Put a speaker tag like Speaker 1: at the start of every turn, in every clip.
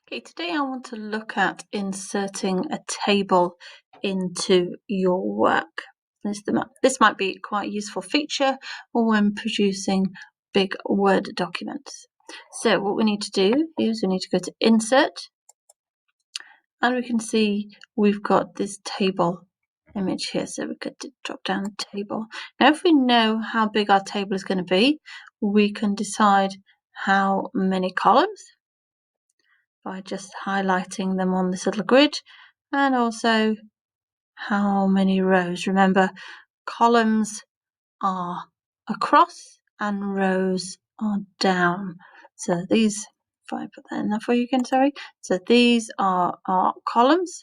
Speaker 1: Okay, today I want to look at inserting a table into your work. This might be quite a useful feature when producing big Word documents. So what we need to do is we need to go to Insert, and we can see we've got this table image here. So we could drop down table. Now if we know how big our table is going to be, we can decide how many columns by just highlighting them on this little grid, and also how many rows. Remember, columns are across and rows are down. So these, if I put that in there for you again, sorry. So these are our columns,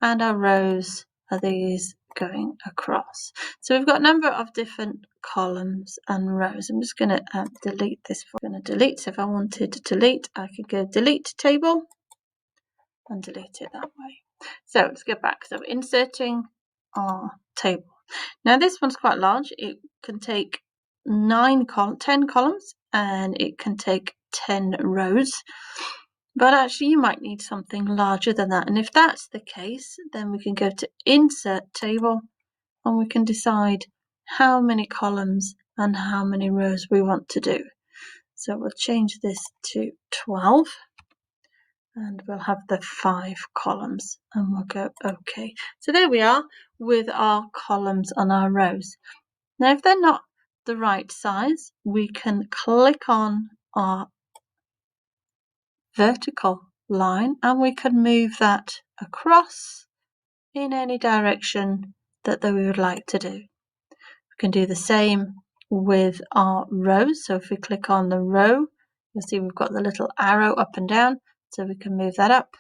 Speaker 1: and our rows are these going across. So we've got a number of different columns and rows. I'm just going to delete this. I'm going to delete. So if I wanted to delete, I could go delete table and delete it that way. So let's go back. So inserting our table. Now this one's quite large. It can take 10 columns, and it can take 10 rows. But actually you might need something larger than that. And if that's the case, then we can go to Insert Table, and we can decide how many columns and how many rows we want to do. So we'll change this to 12. And we'll have the 5 columns, and we'll go OK. So there we are with our columns and our rows. Now if they're not the right size, we can click on our vertical line, and we can move that across in any direction that we would like to do. We can do the same with our rows. So if we click on the row, you'll see we've got the little arrow up and down, so we can move that up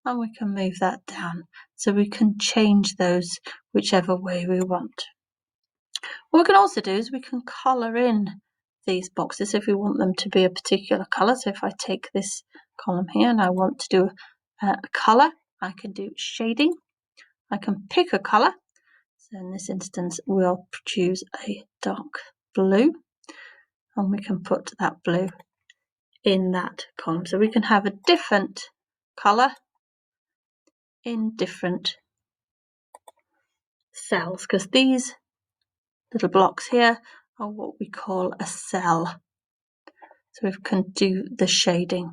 Speaker 1: and we can move that down. So we can change those whichever way we want. What we can also do is we can colour in these boxes if we want them to be a particular colour. So if I take this column here and I want to do a colour, I can do shading. I can pick a colour. So in this instance, we'll choose a dark blue, and we can put that blue in that column. So we can have a different colour in different cells, because these little blocks here are what we call a cell. So we can do the shading,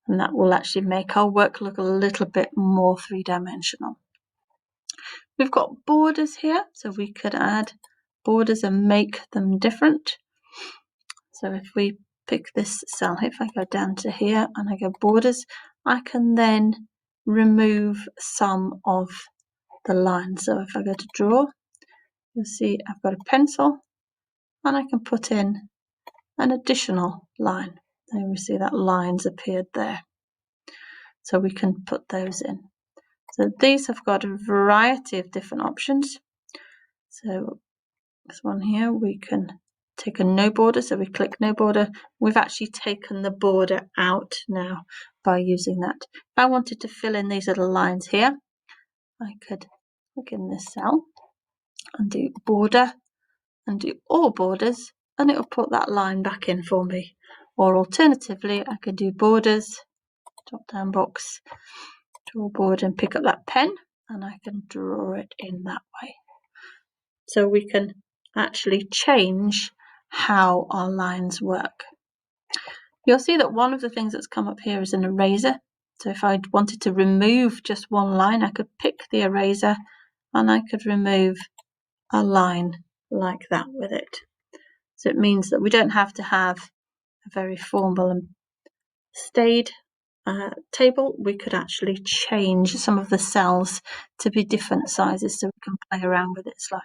Speaker 1: and that will actually make our work look a little bit more three-dimensional. We've got borders here, so we could add borders and make them different. So if we pick this cell, if I go down to here and I go borders, I can then remove some of the lines. So if I go to draw, you'll see I've got a pencil, and I can put in an additional line. There we see that line's appeared there. So we can put those in. So these have got a variety of different options. So this one here, we can take a no border. So we click no border. We've actually taken the border out now by using that. If I wanted to fill in these little lines here, I could click in this cell and do border and do all borders, and it will put that line back in for me. Or alternatively, I could do borders, drop down box, draw border, and pick up that pen, and I can draw it in that way. So we can actually change how our lines work. You'll see that one of the things that's come up here is an eraser. So if I wanted to remove just one line, I could pick the eraser and I could remove a line like that with it. So it means that we don't have to have a very formal and staid table. We could actually change some of the cells to be different sizes, so we can play around with it slightly.